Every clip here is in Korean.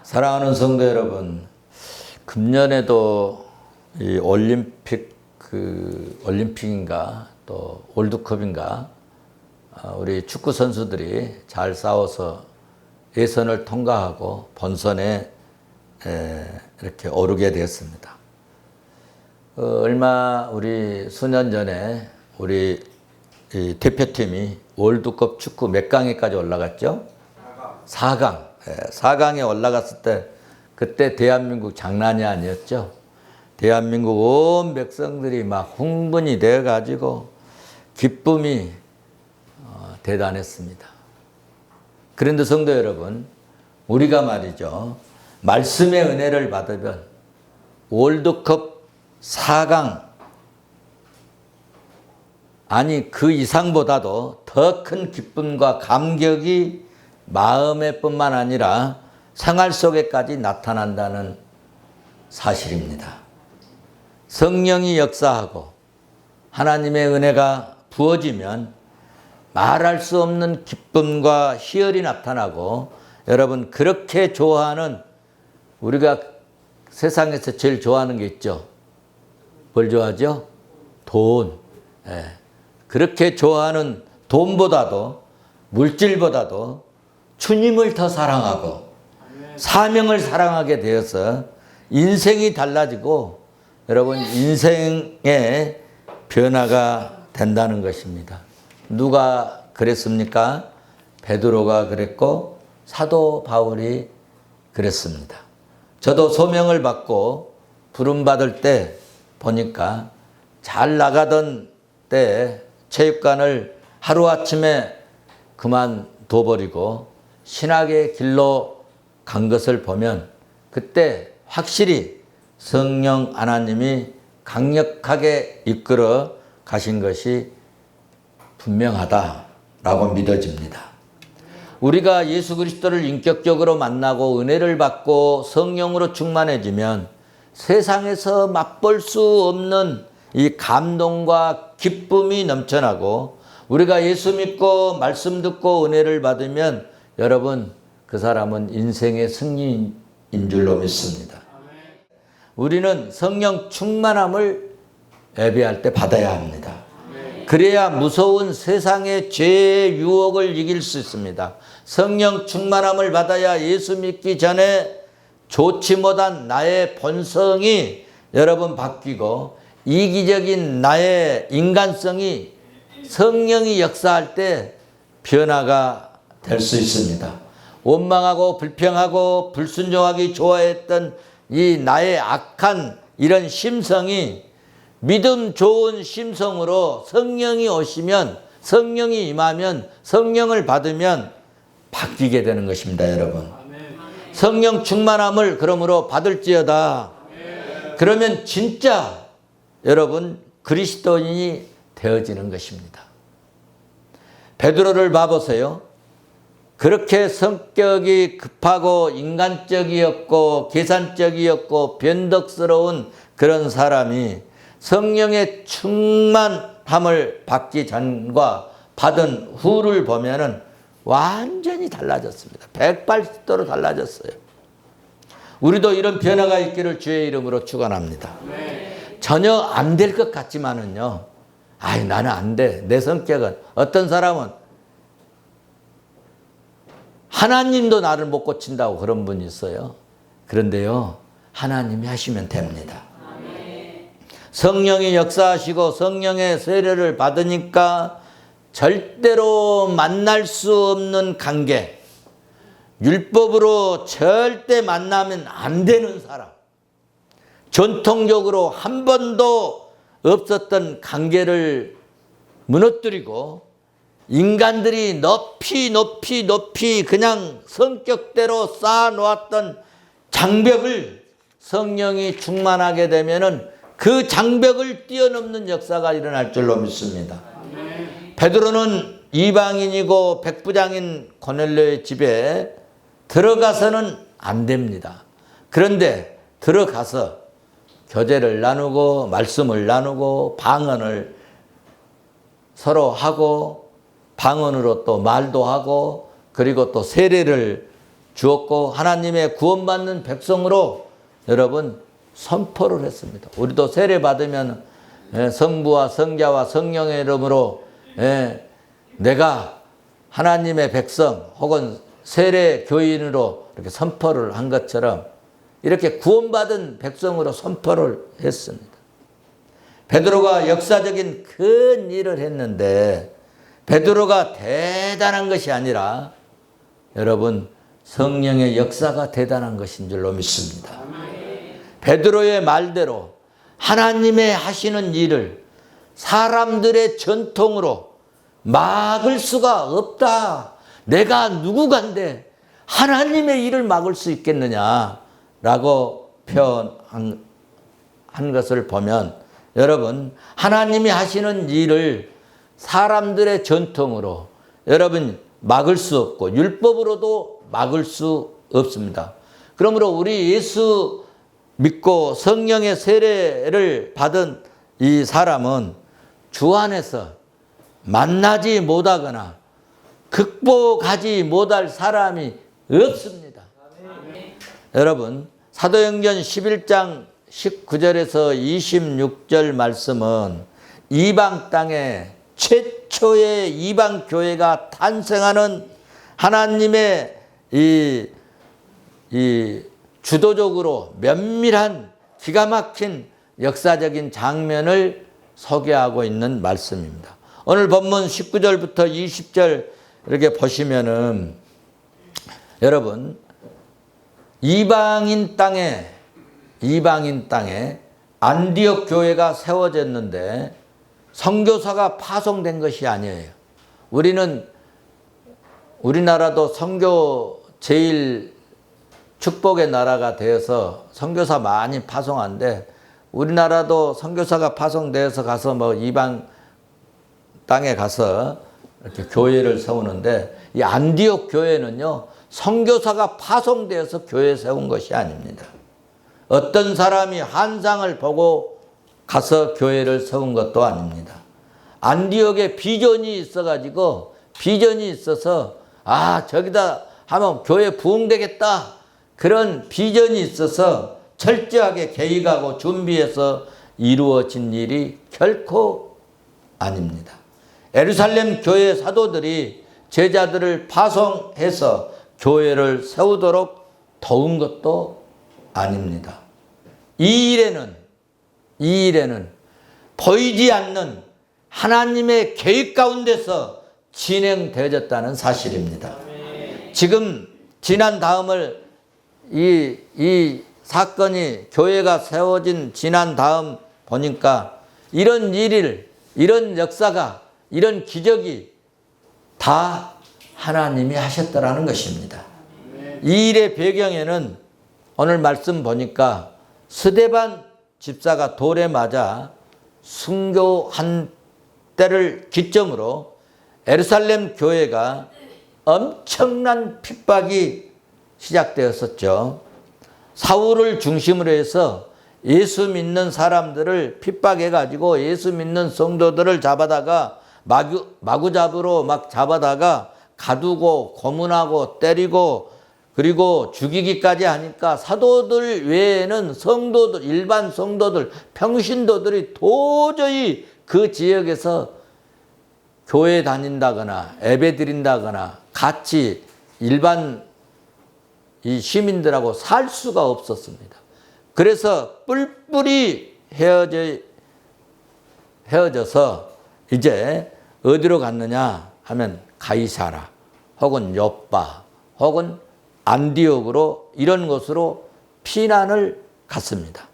사랑하는 성도 여러분, 금년에도 이 올림픽인가 또 월드컵인가 우리 축구 선수들이 잘 싸워서 예선을 통과하고 본선에 이렇게 오르게 되었습니다. 얼마 우리 수년 전에 우리 이 대표팀이 월드컵 축구 몇 강에까지 올라갔죠? 4강. 4강에 올라갔을 때 그때 대한민국 장난이 아니었죠. 대한민국 온 백성들이 막 흥분이 되어 가지고 기쁨이 대단했습니다. 그런데 성도 여러분, 우리가 말이죠, 말씀의 은혜를 받으면 월드컵 4강 아니 그 이상보다도 더 큰 기쁨과 감격이 마음에 뿐만 아니라 생활 속에까지 나타난다는 사실입니다. 성령이 역사하고 하나님의 은혜가 부어지면 말할 수 없는 기쁨과 희열이 나타나고, 여러분 그렇게 좋아하는, 우리가 세상에서 제일 좋아하는 게 있죠. 뭘 좋아하죠? 돈. 그렇게 좋아하는 돈보다도, 물질보다도 주님을 더 사랑하고 사명을 사랑하게 되어서 인생이 달라지고, 여러분 인생의 변화가 된다는 것입니다. 누가 그랬습니까? 베드로가 그랬고 사도 바울이 그랬습니다. 저도 소명을 받고 부름받을 때 보니까 잘 나가던 때 체육관을 하루아침에 그만둬버리고 신학의 길로 간 것을 보면 그때 확실히 성령 하나님이 강력하게 이끌어 가신 것이 분명하다라고 믿어집니다. 우리가 예수 그리스도를 인격적으로 만나고 은혜를 받고 성령으로 충만해지면 세상에서 맛볼 수 없는 이 감동과 기쁨이 넘쳐나고, 우리가 예수 믿고 말씀 듣고 은혜를 받으면 여러분 그 사람은 인생의 승리인 줄로 믿습니다. 우리는 성령 충만함을 예배할 때 받아야 합니다. 그래야 무서운 세상의 죄의 유혹을 이길 수 있습니다. 성령 충만함을 받아야 예수 믿기 전에 좋지 못한 나의 본성이 여러분 바뀌고, 이기적인 나의 인간성이 성령이 역사할 때 변화가 될 수 있습니다. 원망하고 불평하고 불순종하기 좋아했던 이 나의 악한 이런 심성이 믿음 좋은 심성으로 성령이 오시면, 성령이 임하면, 성령을 받으면 바뀌게 되는 것입니다, 여러분. 성령 충만함을 그러므로 받을지어다. 그러면 진짜 여러분 그리스도인이 되어지는 것입니다. 베드로를 봐보세요. 그렇게 성격이 급하고 인간적이었고 계산적이었고 변덕스러운 그런 사람이 성령의 충만함을 받기 전과 받은 후를 보면은 완전히 달라졌습니다. 180도로 달라졌어요. 우리도 이런 변화가 있기를 주의 이름으로 축원합니다. 전혀 안 될 것 같지만은요, 아이 나는 안 돼. 내 성격은, 어떤 사람은 하나님도 나를 못 고친다고 그런 분이 있어요. 그런데요, 하나님이 하시면 됩니다. 성령이 역사하시고 성령의 세례를 받으니까 절대로 만날 수 없는 관계, 율법으로 절대 만나면 안 되는 사람, 전통적으로 한 번도 없었던 관계를 무너뜨리고, 인간들이 높이 그냥 성격대로 쌓아놓았던 장벽을 성령이 충만하게 되면은 그 장벽을 뛰어넘는 역사가 일어날 줄로 믿습니다. 베드로는 이방인이고 백부장인 고넬료의 집에 들어가서는 안 됩니다. 그런데 들어가서 교제를 나누고 말씀을 나누고 방언을 서로 하고 방언으로 또 말도 하고, 그리고 또 세례를 주었고 하나님의 구원받는 백성으로 여러분 선포를 했습니다. 우리도 세례 받으면 성부와 성자와 성령의 이름으로 내가 하나님의 백성 혹은 세례 교인으로 이렇게 선포를 한 것처럼 이렇게 구원받은 백성으로 선포를 했습니다. 베드로가 역사적인 큰 일을 했는데 베드로가 대단한 것이 아니라 여러분 성령의 역사가 대단한 것인 줄로 믿습니다. 베드로의 말대로 하나님의 하시는 일을 사람들의 전통으로 막을 수가 없다. 내가 누구간데 하나님의 일을 막을 수 있겠느냐라고 표현한 것을 보면 여러분 하나님이 하시는 일을 사람들의 전통으로 여러분 막을 수 없고 율법으로도 막을 수 없습니다. 그러므로 우리 예수 믿고 성령의 세례를 받은 이 사람은 주 안에서 만나지 못하거나 극복하지 못할 사람이 없습니다. 여러분 사도행전 11장 19절에서 26절 말씀은 이방 땅에 최초의 이방 교회가 탄생하는 하나님의 이 주도적으로 면밀한 기가 막힌 역사적인 장면을 소개하고 있는 말씀입니다. 오늘 본문 19절부터 20절 이렇게 보시면은 여러분 이방인 땅에 안디옥 교회가 세워졌는데 선교사가 파송된 것이 아니에요. 우리나라도 선교 제일 축복의 나라가 되어서 선교사 많이 파송한데 우리나라도 선교사가 파송되어서 가서 뭐 이방 땅에 가서 이렇게 교회를 세우는데 이 안디옥 교회는요 선교사가 파송되어서 교회 세운 것이 아닙니다. 어떤 사람이 환상을 보고 가서 교회를 세운 것도 아닙니다. 안디옥에 비전이 있어서 저기다 하면 교회 부흥되겠다 그런 비전이 있어서 철저하게 계획하고 준비해서 이루어진 일이 결코 아닙니다. 예루살렘 교회 사도들이 제자들을 파송해서 교회를 세우도록 도운 것도 아닙니다. 이 일에는 보이지 않는 하나님의 계획 가운데서 진행되어졌다는 사실입니다. 지금 지난 다음을 이 사건이 교회가 세워진 지난 다음 보니까 이런 역사가 이런 기적이 다 하나님이 하셨더라는 것입니다. 이 일의 배경에는 오늘 말씀 보니까 스데반 집사가 돌에 맞아 순교한 때를 기점으로 예루살렘 교회가 엄청난 핍박이 시작되었었죠. 사울을 중심으로 해서 예수 믿는 사람들을 핍박해가지고 예수 믿는 성도들을 잡아다가 마구잡이로 막 잡아다가 가두고 고문하고 때리고 그리고 죽이기까지 하니까 사도들 외에는 성도들, 일반 성도들, 평신도들이 도저히 그 지역에서 교회 다닌다거나 예배 드린다거나 같이 일반 이 시민들하고 살 수가 없었습니다. 그래서 뿔뿔이 헤어져서 이제 어디로 갔느냐 하면 가이사라 혹은 요빠 혹은 안디옥으로 이런 곳으로 피난을 갔습니다.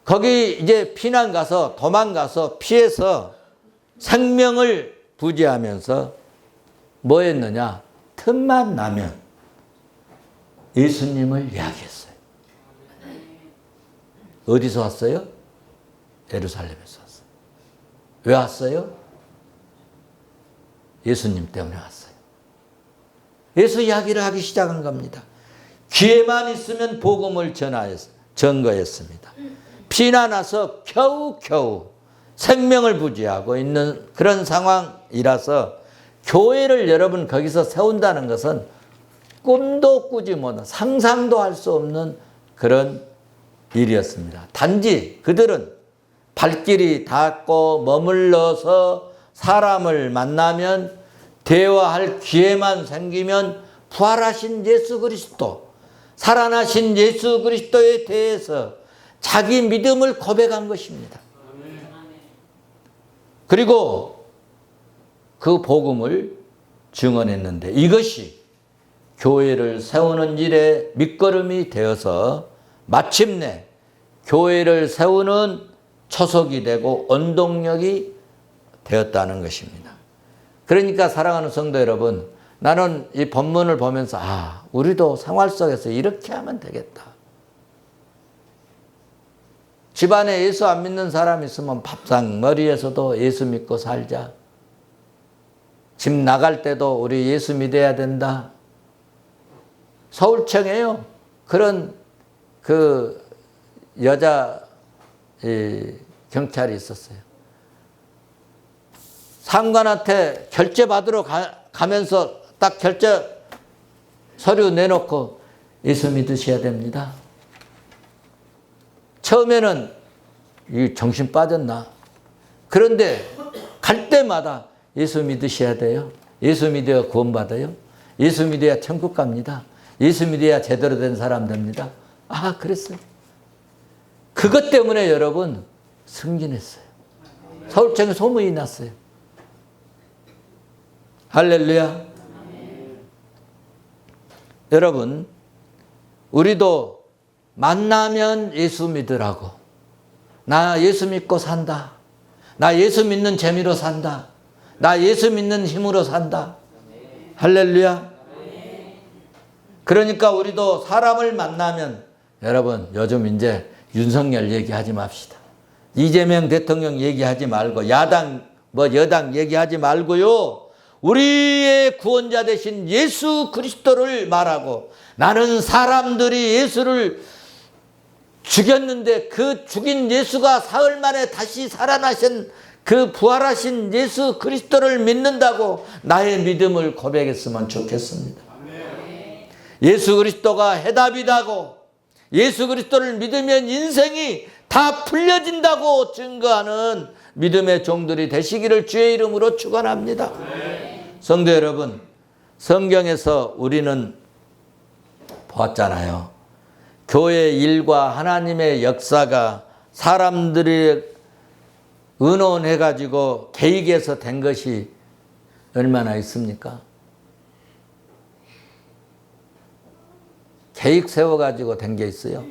거기 이제 피난 가서 도망가서 피해서 생명을 부지하면서 뭐 했느냐? 틈만 나면 예수님을 이야기했어요. 어디서 왔어요? 예루살렘에서 왔어요. 왜 왔어요? 예수님 때문에 왔어요. 예수 이야기를 하기 시작한 겁니다. 기회만 있으면 복음을 전거했습니다. 피난와서 겨우겨우 생명을 부지하고 있는 그런 상황이라서 교회를 여러분 거기서 세운다는 것은 꿈도 꾸지 못한, 상상도 할 수 없는 그런 일이었습니다. 단지 그들은 발길이 닿고 머물러서 사람을 만나면 대화할 기회만 생기면 부활하신 예수 그리스도, 살아나신 예수 그리스도에 대해서 자기 믿음을 고백한 것입니다. 그리고 그 복음을 증언했는데 이것이 교회를 세우는 일에 밑거름이 되어서 마침내 교회를 세우는 초석이 되고 원동력이 되었다는 것입니다. 그러니까 사랑하는 성도 여러분, 나는 이 본문을 보면서 우리도 생활 속에서 이렇게 하면 되겠다. 집안에 예수 안 믿는 사람 있으면 밥상 머리에서도 예수 믿고 살자. 집 나갈 때도 우리 예수 믿어야 된다. 서울청에요, 그런 그 여자 경찰이 있었어요. 상관한테 결제 받으러 가면서 딱 결제 서류 내놓고 예수 믿으셔야 됩니다. 처음에는 이 정신 빠졌나? 그런데 갈 때마다 예수 믿으셔야 돼요. 예수 믿어야 구원받아요. 예수 믿어야 천국 갑니다. 예수 믿어야 제대로 된 사람 됩니다. 그랬어요. 그것 때문에 여러분 승진했어요. 서울청에 소문이 났어요. 할렐루야. 여러분, 우리도 만나면 예수 믿으라고. 나 예수 믿고 산다. 나 예수 믿는 재미로 산다. 나 예수 믿는 힘으로 산다. 할렐루야. 그러니까 우리도 사람을 만나면, 여러분 요즘 이제 윤석열 얘기하지 맙시다. 이재명 대통령 얘기하지 말고 야당 여당 얘기하지 말고요. 우리의 구원자 되신 예수 그리스도를 말하고, 나는 사람들이 예수를 죽였는데 그 죽인 예수가 사흘 만에 다시 살아나신 그 부활하신 예수 그리스도를 믿는다고 나의 믿음을 고백했으면 좋겠습니다. 예수 그리스도가 해답이다고, 예수 그리스도를 믿으면 인생이 다 풀려진다고 증거하는 믿음의 종들이 되시기를 주의 이름으로 축원합니다. 성도 여러분, 성경에서 우리는 보았잖아요. 교회 일과 하나님의 역사가 사람들이 의논해가지고 계획해서 된 것이 얼마나 있습니까? 계획 세워가지고 된 게 있어요.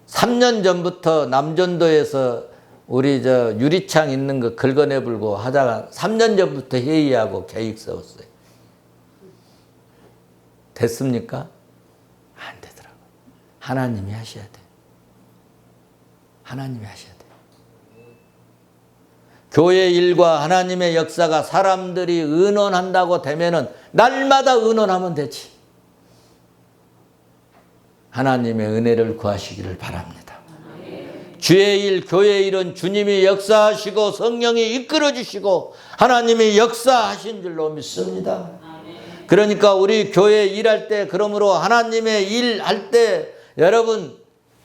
3년 전부터 남전도에서 우리 유리창 있는 거 긁어내불고 하다가 3년 전부터 회의하고 계획 세웠어요. 됐습니까? 안 되더라고요. 하나님이 하셔야 돼요. 하나님이 하셔야 돼요. 교회 일과 하나님의 역사가 사람들이 의논한다고 되면은 날마다 의논하면 되지. 하나님의 은혜를 구하시기를 바랍니다. 주의 일, 교회 일은 주님이 역사하시고 성령이 이끌어 주시고 하나님이 역사하신 줄로 믿습니다. 그러니까 우리 교회 일할 때, 그러므로 하나님의 일할 때 여러분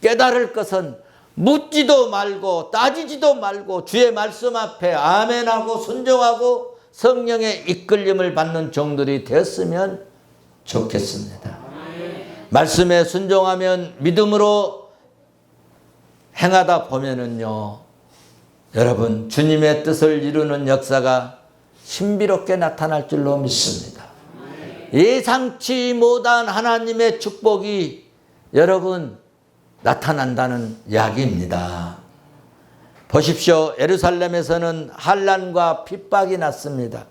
깨달을 것은 묻지도 말고 따지지도 말고 주의 말씀 앞에 아멘하고 순종하고 성령의 이끌림을 받는 종들이 되었으면 좋겠습니다. 말씀에 순종하면, 믿음으로 행하다 보면은요, 여러분 주님의 뜻을 이루는 역사가 신비롭게 나타날 줄로 믿습니다. 예상치 못한 하나님의 축복이 여러분 나타난다는 이야기입니다. 보십시오. 예루살렘에서는 환난과 핍박이 났습니다.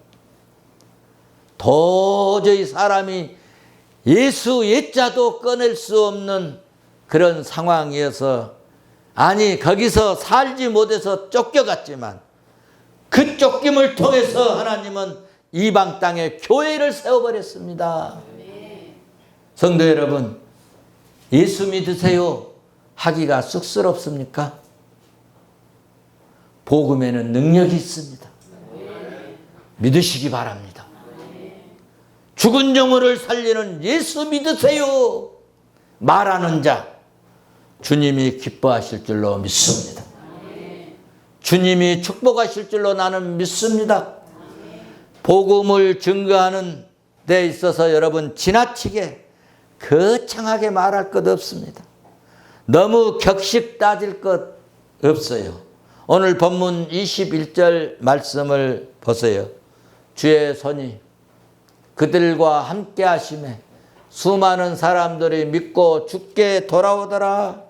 도저히 사람이 예수 옛자도 꺼낼 수 없는 그런 상황이어서, 아니 거기서 살지 못해서 쫓겨갔지만 그 쫓김을 통해서 하나님은 이방 땅에 교회를 세워버렸습니다. 성도 여러분, 예수 믿으세요 하기가 쑥스럽습니까? 복음에는 능력이 있습니다. 믿으시기 바랍니다. 죽은 영혼을 살리는 예수 믿으세요. 말하는 자 주님이 기뻐하실 줄로 믿습니다. 주님이 축복하실 줄로 나는 믿습니다. 복음을 증거하는 데 있어서 여러분 지나치게 거창하게 말할 것 없습니다. 너무 격식 따질 것 없어요. 오늘 본문 21절 말씀을 보세요. 주의 손이 그들과 함께 하심에 수많은 사람들이 믿고 주께 돌아오더라.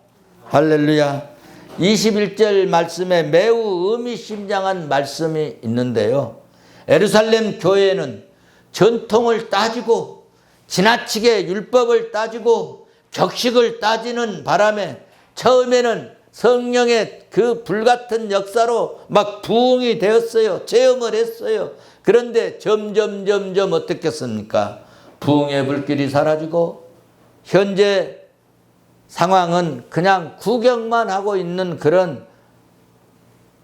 할렐루야. 21절 말씀에 매우 의미심장한 말씀이 있는데요. 예루살렘 교회는 전통을 따지고 지나치게 율법을 따지고 격식을 따지는 바람에 처음에는 성령의 그 불같은 역사로 막 부흥이 되었어요. 체험을 했어요. 그런데 점점 어떻겠습니까? 부흥의 불길이 사라지고 현재 상황은 그냥 구경만 하고 있는 그런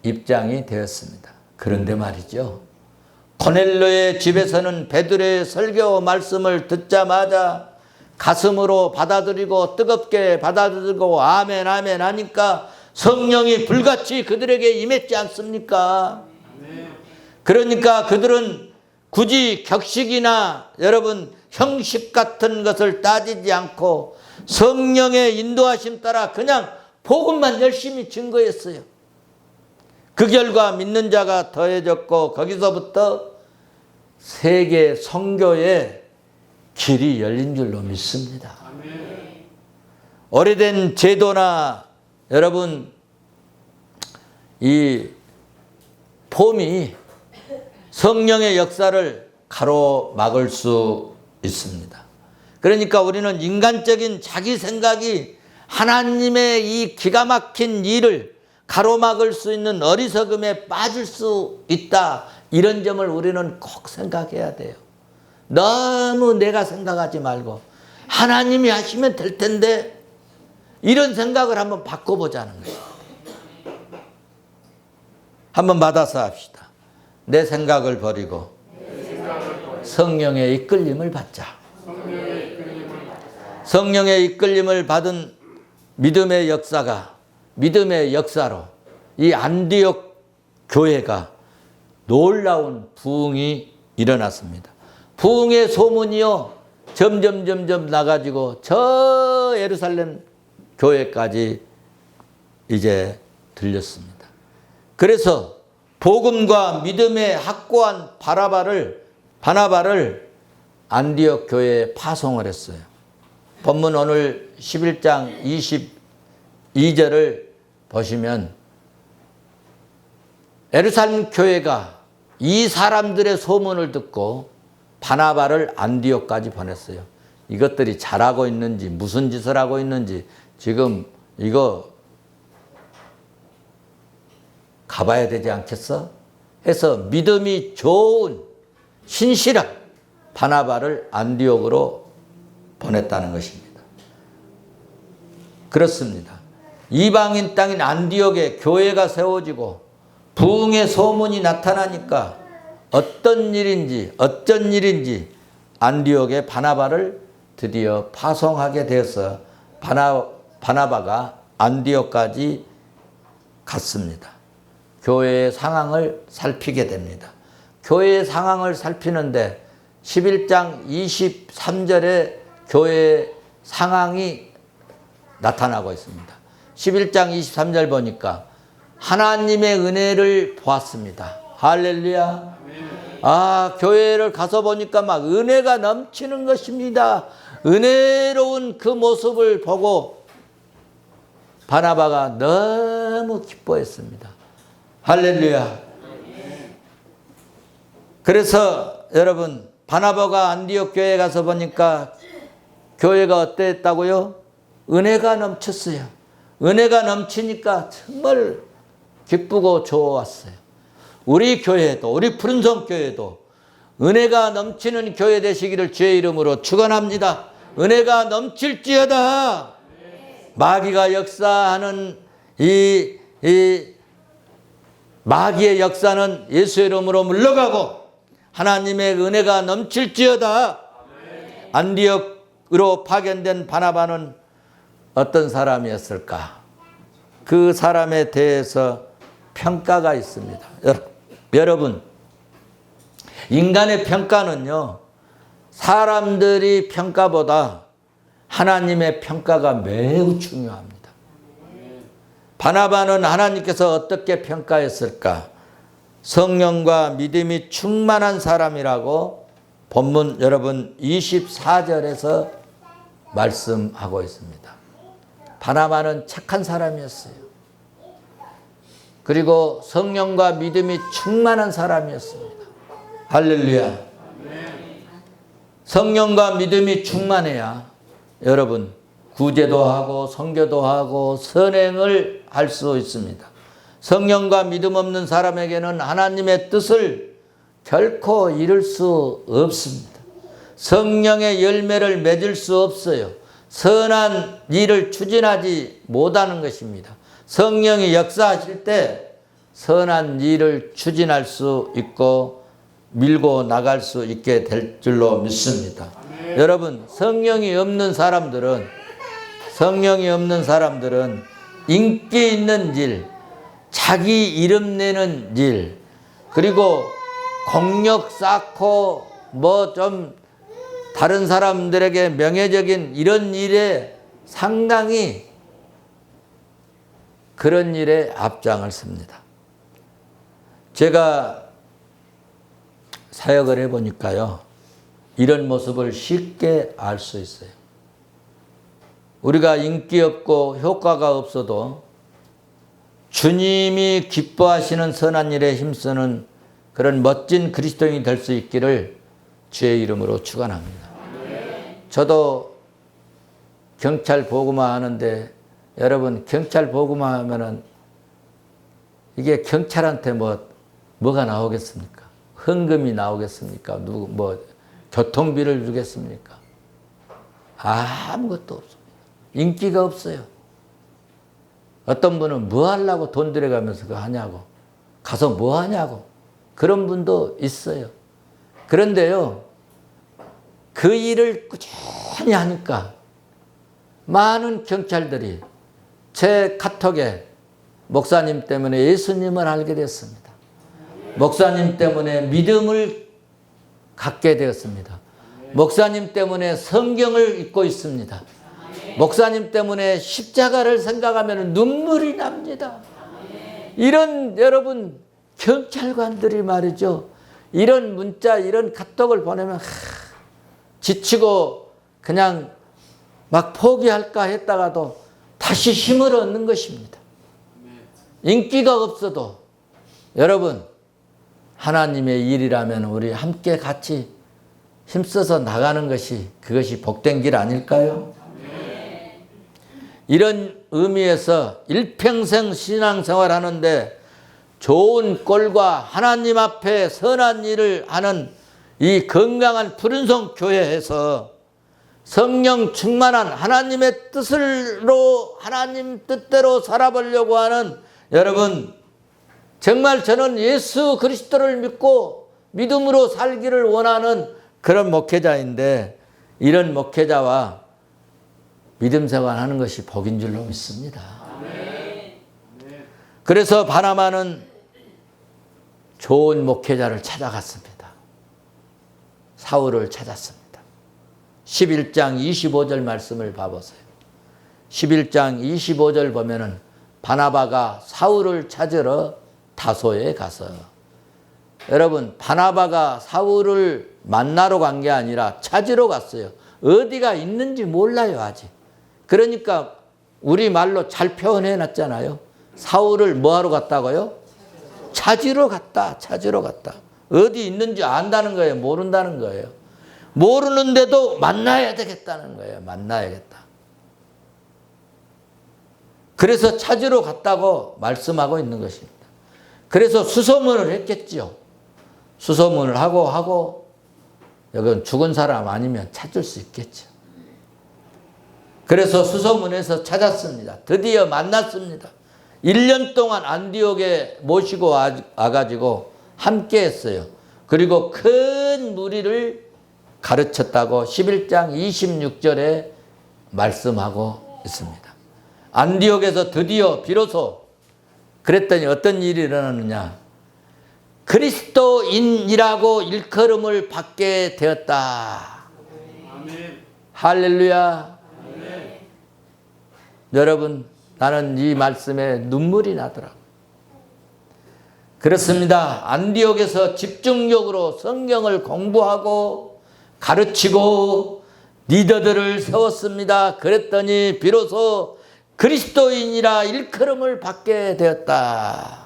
입장이 되었습니다. 그런데 말이죠. 고넬료의 집에서는 베드로의 설교 말씀을 듣자마자 가슴으로 받아들이고 뜨겁게 받아들이고 아멘 하니까 성령이 불같이 그들에게 임했지 않습니까? 그러니까 그들은 굳이 격식이나 여러분 형식 같은 것을 따지지 않고 성령의 인도하심 따라 그냥 복음만 열심히 증거했어요. 그 결과 믿는 자가 더해졌고 거기서부터 세계 선교의 길이 열린 줄로 믿습니다. 오래된 제도나 여러분 이 폼이 성령의 역사를 가로막을 수 있습니다. 그러니까 우리는 인간적인 자기 생각이 하나님의 이 기가 막힌 일을 가로막을 수 있는 어리석음에 빠질 수 있다. 이런 점을 우리는 꼭 생각해야 돼요. 너무 내가 생각하지 말고 하나님이 하시면 될 텐데 이런 생각을 한번 바꿔보자는 거예요. 한번 받아서 합시다. 내 생각을 버리고 성령의 이끌림을 받자. 성령의 이끌림을 받은 믿음의 역사가 믿음의 역사로 이 안디옥 교회가 놀라운 부흥이 일어났습니다. 부흥의 소문이요 점점 나가지고 저 예루살렘 교회까지 이제 들렸습니다. 그래서 복음과 믿음에 확고한 바나바를 안디옥 교회에 파송을 했어요. 본문 오늘 11장 22절을 보시면 예루살렘 교회가 이 사람들의 소문을 듣고 바나바를 안디옥까지 보냈어요. 이것들이 잘하고 있는지 무슨 짓을 하고 있는지 지금 이거 가봐야 되지 않겠어? 해서 믿음이 좋은 신실한 바나바를 안디옥으로 보냈다는 것입니다. 그렇습니다. 이방인 땅인 안디옥에 교회가 세워지고 부흥의 소문이 나타나니까 어쩐 일인지 안디옥에 바나바를 드디어 파송하게 되어서 바나바가 안디옥까지 갔습니다. 교회의 상황을 살피게 됩니다. 교회의 상황을 살피는데 11장 23절에 교회의 상황이 나타나고 있습니다. 11장 23절 보니까 하나님의 은혜를 보았습니다. 할렐루야. 아, 교회를 가서 보니까 막 은혜가 넘치는 것입니다. 은혜로운 그 모습을 보고 바나바가 너무 기뻐했습니다. 할렐루야. 그래서 여러분 바나바가 안디옥 교회에 가서 보니까 교회가 어땠다고요? 은혜가 넘쳤어요. 은혜가 넘치니까 정말 기쁘고 좋았어요. 우리 교회도 우리 푸른성 교회도 은혜가 넘치는 교회 되시기를 주의 이름으로 축원합니다. 은혜가 넘칠지어다. 마귀가 역사하는 이 마귀의 역사는 예수의 이름으로 물러가고 하나님의 은혜가 넘칠지어다. 안디옥으로 파견된 바나바는 어떤 사람이었을까? 그 사람에 대해서 평가가 있습니다. 여러분, 인간의 평가는요, 사람들이 평가보다 하나님의 평가가 매우 중요합니다. 바나바는 하나님께서 어떻게 평가했을까? 성령과 믿음이 충만한 사람이라고 본문 여러분 24절에서 말씀하고 있습니다. 바나바는 착한 사람이었어요. 그리고 성령과 믿음이 충만한 사람이었습니다. 할렐루야. 성령과 믿음이 충만해야 여러분 구제도 하고 선교도 하고 선행을 할 수 있습니다. 성령과 믿음 없는 사람에게는 하나님의 뜻을 결코 이룰 수 없습니다. 성령의 열매를 맺을 수 없어요. 선한 일을 추진하지 못하는 것입니다. 성령이 역사하실 때 선한 일을 추진할 수 있고 밀고 나갈 수 있게 될 줄로 믿습니다. 여러분, 성령이 없는 사람들은 인기 있는 일, 자기 이름 내는 일, 그리고 공력 쌓고 뭐 좀 다른 사람들에게 명예적인 이런 일에 상당히 그런 일에 앞장을 섭니다. 제가 사역을 해보니까요, 이런 모습을 쉽게 알 수 있어요. 우리가 인기 없고 효과가 없어도 주님이 기뻐하시는 선한 일에 힘쓰는 그런 멋진 그리스도인이 될 수 있기를 주의 이름으로 축원합니다. 저도 경찰 보고만 하는데 여러분, 경찰 보고만 하면은 이게 경찰한테 뭐가 나오겠습니까? 헌금이 나오겠습니까? 교통비를 주겠습니까? 아무것도 없습니다. 인기가 없어요. 어떤 분은 뭐 하려고 돈 들여가면서 그거 하냐고, 가서 뭐 하냐고, 그런 분도 있어요. 그런데요, 그 일을 꾸준히 하니까 많은 경찰들이 제 카톡에 목사님 때문에 예수님을 알게 됐습니다. 목사님 때문에 믿음을 갖게 되었습니다. 목사님 때문에 성경을 읽고 있습니다. 목사님 때문에 십자가를 생각하면 눈물이 납니다. 이런 여러분 경찰관들이 말이죠, 이런 문자, 이런 카톡을 보내면 지치고 그냥 막 포기할까 했다가도 다시 힘을 얻는 것입니다. 인기가 없어도 여러분, 하나님의 일이라면 우리 함께 같이 힘써서 나가는 것이, 그것이 복된 길 아닐까요? 이런 의미에서 일평생 신앙생활 하는데 좋은 꼴과 하나님 앞에 선한 일을 하는 이 건강한 푸른송 교회에서 성령 충만한 하나님의 뜻으로, 하나님 뜻대로 살아보려고 하는 여러분, 정말 저는 예수 그리스도를 믿고 믿음으로 살기를 원하는 그런 목회자인데, 이런 목회자와 믿음 생활하는 것이 복인 줄로 믿습니다. 그래서 바나바는 좋은 목회자를 찾아갔습니다. 사울을 찾았습니다. 11장 25절 말씀을 봐보세요. 11장 25절 보면은 바나바가 사울을 찾으러 다소에 가서, 여러분, 바나바가 사울을 만나러 간 게 아니라 찾으러 갔어요. 어디가 있는지 몰라요, 아직. 그러니까 우리 말로 잘 표현해 놨잖아요. 사울을 뭐하러 갔다고요? 찾으러 갔다. 찾으러 갔다. 어디 있는지 안다는 거예요? 모른다는 거예요? 모르는데도 만나야 되겠다는 거예요. 만나야겠다. 그래서 찾으러 갔다고 말씀하고 있는 것입니다. 그래서 수소문을 했겠죠. 수소문을 하고 여긴 죽은 사람 아니면 찾을 수 있겠죠. 그래서 수소문해서 찾았습니다. 드디어 만났습니다. 1년 동안 안디옥에 모시고 와가지고 함께 했어요. 그리고 큰 무리를 가르쳤다고 11장 26절에 말씀하고 있습니다. 안디옥에서 드디어 비로소 그랬더니 어떤 일이 일어나느냐. 그리스도인이라고 일컬음을 받게 되었다. 아멘. 할렐루야. 아멘. 여러분, 나는 이 말씀에 눈물이 나더라고요. 그렇습니다. 안디옥에서 집중적으로 성경을 공부하고 가르치고 리더들을 세웠습니다. 그랬더니 비로소 그리스도인이라 일컬음을 받게 되었다.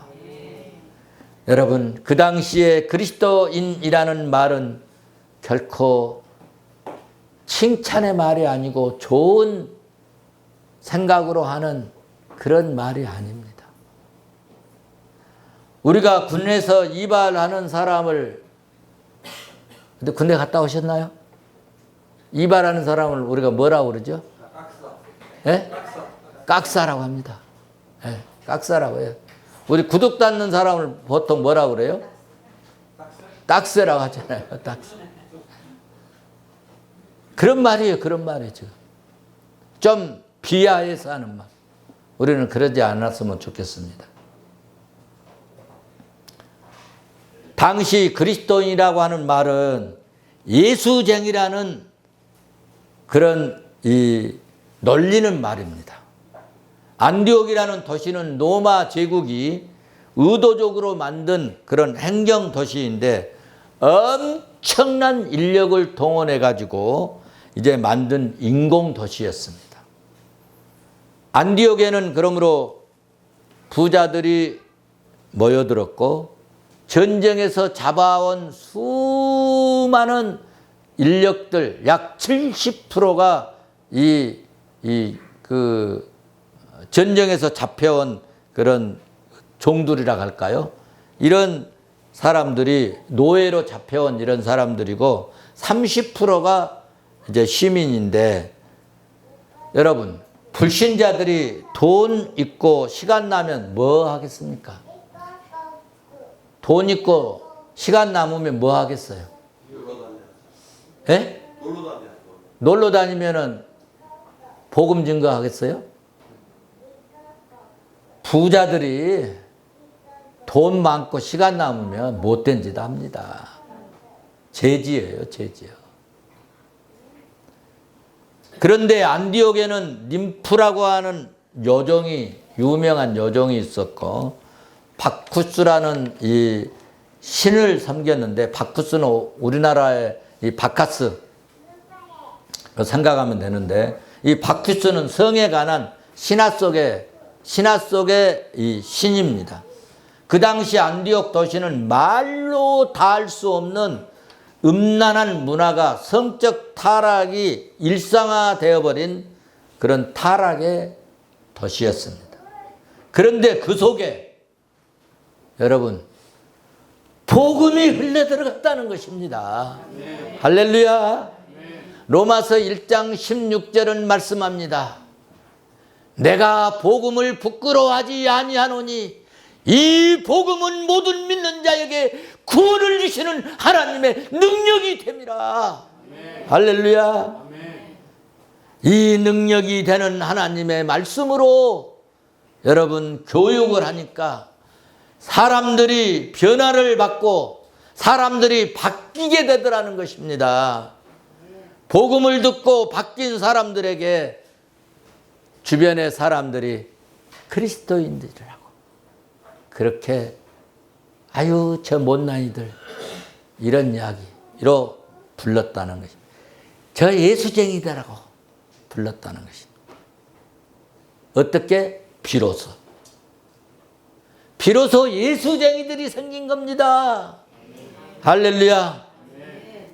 여러분, 그 당시에 그리스도인이라는 말은 결코 칭찬의 말이 아니고 좋은 생각으로 하는 그런 말이 아닙니다. 우리가 군에서 이발하는 사람을, 근데 군대 갔다 오셨나요? 이발하는 사람을 우리가 뭐라고 그러죠? 예? 깍사라고 합니다. 예, 깍사라고 해요. 우리 구두 닦는 사람을 보통 뭐라고 그래요? 딱새라고 하잖아요. 딱새. 그런 말이에요. 그런 말이죠. 좀 비하해서 하는 말. 우리는 그러지 않았으면 좋겠습니다. 당시 그리스도인이라고 하는 말은 예수쟁이라는 그런 놀리는 말입니다. 안디옥이라는 도시는 로마 제국이 의도적으로 만든 그런 행정 도시인데 엄청난 인력을 동원해 가지고 이제 만든 인공 도시였습니다. 안디옥에는 그러므로 부자들이 모여들었고 전쟁에서 잡아온 수많은 인력들 약 70%가 전쟁에서 잡혀온 그런 종들이라 할까요? 이런 사람들이 노예로 잡혀온 이런 사람들이고 30%가 이제 시민인데, 여러분, 불신자들이 돈 있고 시간 나면 뭐 하겠습니까? 돈 있고 시간 남으면 뭐 하겠어요? 예? 놀러 다니면은 복음 증거하겠어요? 부자들이 돈 많고 시간 남으면 못된 짓 합니다. 죄지예요, 죄지요. 그런데 안디옥에는 림프라고 하는 요정이, 유명한 요정이 있었고, 바쿠스라는 이 신을 섬겼는데, 바쿠스는 우리나라의 이 바카스 생각하면 되는데, 이 바쿠스는 성에 관한 신화 속의 이 신입니다. 그 당시 안디옥 도시는 말로 다 할 수 없는 음란한 문화가, 성적 타락이 일상화되어 버린 그런 타락의 도시였습니다. 그런데 그 속에 여러분 복음이 흘러들어갔다는 것입니다. 네. 할렐루야. 네. 로마서 1장 16절은 말씀합니다. 내가 복음을 부끄러워하지 아니하노니 이 복음은 모든 믿는 자에게 구원을 주시는 하나님의 능력이 됨이라. 아멘. 할렐루야. 아멘. 이 능력이 되는 하나님의 말씀으로 여러분 교육을 하니까 사람들이 변화를 받고 사람들이 바뀌게 되더라는 것입니다. 복음을 듣고 바뀐 사람들에게 주변의 사람들이 그리스도인들이라고 그렇게 아유 저 못난이들 이런 이야기로 불렀다는 것입니다. 저 예수쟁이다라고 불렀다는 것입니다. 어떻게? 비로소 예수쟁이들이 생긴 겁니다. 할렐루야.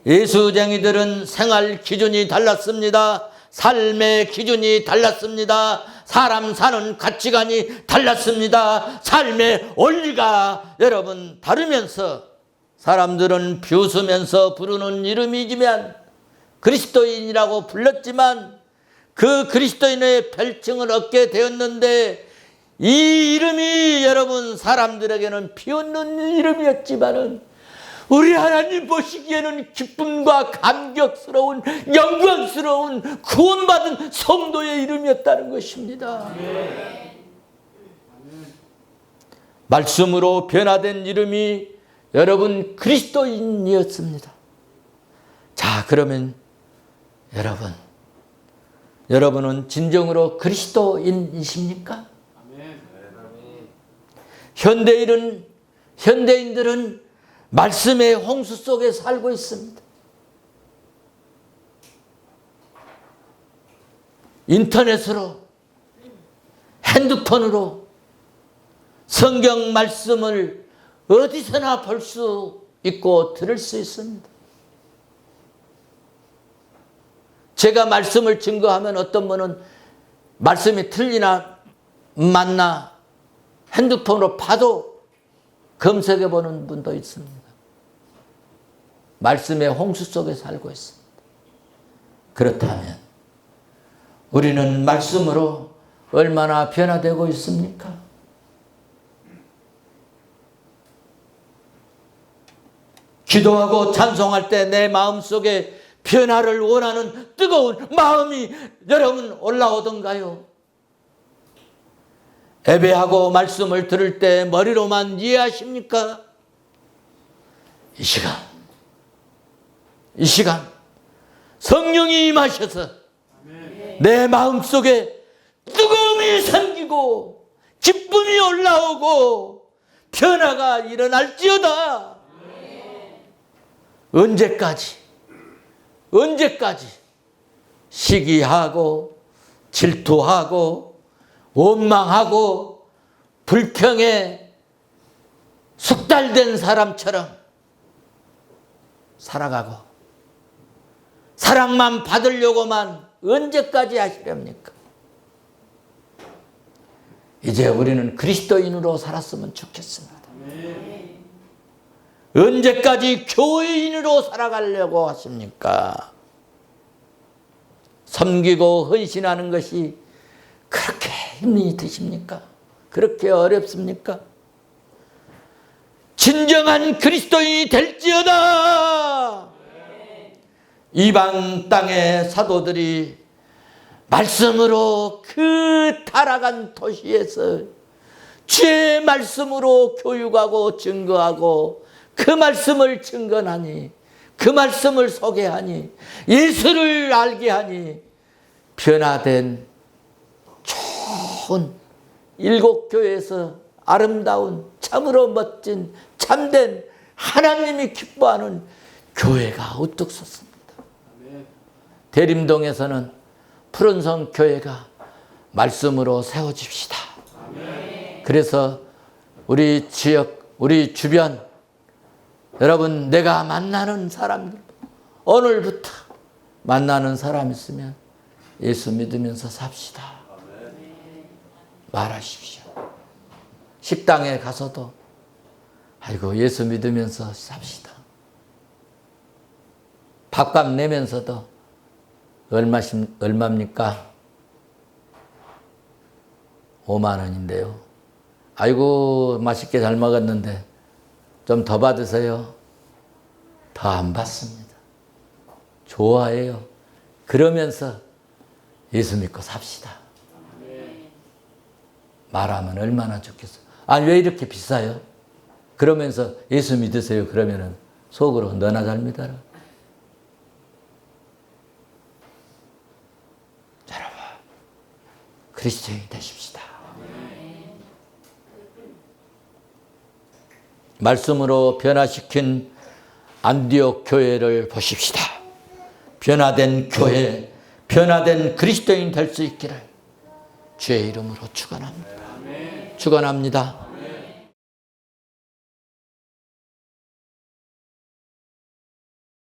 예수쟁이들은 생활 기준이 달랐습니다. 삶의 기준이 달랐습니다. 사람 사는 가치관이 달랐습니다. 삶의 원리가 여러분 다르면서 사람들은 비웃으면서 부르는 이름이지만 그리스도인이라고 불렀지만 그 그리스도인의 별칭을 얻게 되었는데 이 이름이 여러분 사람들에게는 비웃는 이름이었지만은 우리 하나님 보시기에는 기쁨과 감격스러운 영광스러운 구원받은 성도의 이름이었다는 것입니다. 말씀으로 변화된 이름이 여러분 그리스도인이었습니다. 자, 그러면 여러분은 진정으로 그리스도인이십니까? 현대인들은 말씀의 홍수 속에 살고 있습니다. 인터넷으로, 핸드폰으로 성경 말씀을 어디서나 볼 수 있고 들을 수 있습니다. 제가 말씀을 증거하면 어떤 분은 말씀이 틀리나 맞나 핸드폰으로 봐도 검색해 보는 분도 있습니다. 말씀의 홍수 속에 살고 있습니다. 그렇다면 우리는 말씀으로 얼마나 변화되고 있습니까? 기도하고 찬송할 때 내 마음속에 변화를 원하는 뜨거운 마음이 여러분 올라오던가요? 예배하고 말씀을 들을 때 머리로만 이해하십니까? 이 시간 성령이 임하셔서 내 마음속에 뜨거움이 생기고 기쁨이 올라오고 변화가 일어날지어다. 언제까지 시기하고 질투하고 원망하고 불평에 숙달된 사람처럼 살아가고 사랑만 받으려고만 언제까지 하시렵니까? 이제 우리는 그리스도인으로 살았으면 좋겠습니다. 언제까지 교회인으로 살아가려고 하십니까? 섬기고 헌신하는 것이 그렇게 힘이 드십니까? 그렇게 어렵습니까? 진정한 그리스도인이 될지어다. 이방 땅의 사도들이 말씀으로 그 타락한 도시에서 주의 말씀으로 교육하고 증거하고 그 말씀을 증거하니 그 말씀을 소개하니 예수를 알게 하니 변화된 좋은 일곱 교회에서 아름다운 참으로 멋진 참된 하나님이 기뻐하는 교회가 우뚝 섰습니다. 대림동에서는 푸른성 교회가 말씀으로 세워집시다. 그래서 우리 지역, 우리 주변 여러분, 내가 만나는 사람들, 오늘부터 만나는 사람 있으면 예수 믿으면서 삽시다. 말하십시오. 식당에 가서도 아이고 예수 믿으면서 삽시다. 밥값 내면서도 얼마입니까? 5만 원인데요. 아이고 맛있게 잘 먹었는데 좀 더 받으세요. 더 안 받습니다. 좋아해요. 그러면서 예수 믿고 삽시다. 말하면 얼마나 좋겠어요. 아니 왜 이렇게 비싸요? 그러면서 예수 믿으세요. 그러면은 속으로 너나 잘 믿어라. 여러분 그리스도인이 되십시다. 말씀으로 변화시킨 안디옥 교회를 보십시다. 변화된 교회, 변화된 그리스도인 될 수 있기를 주의 이름으로 축원합니다. 축원합니다.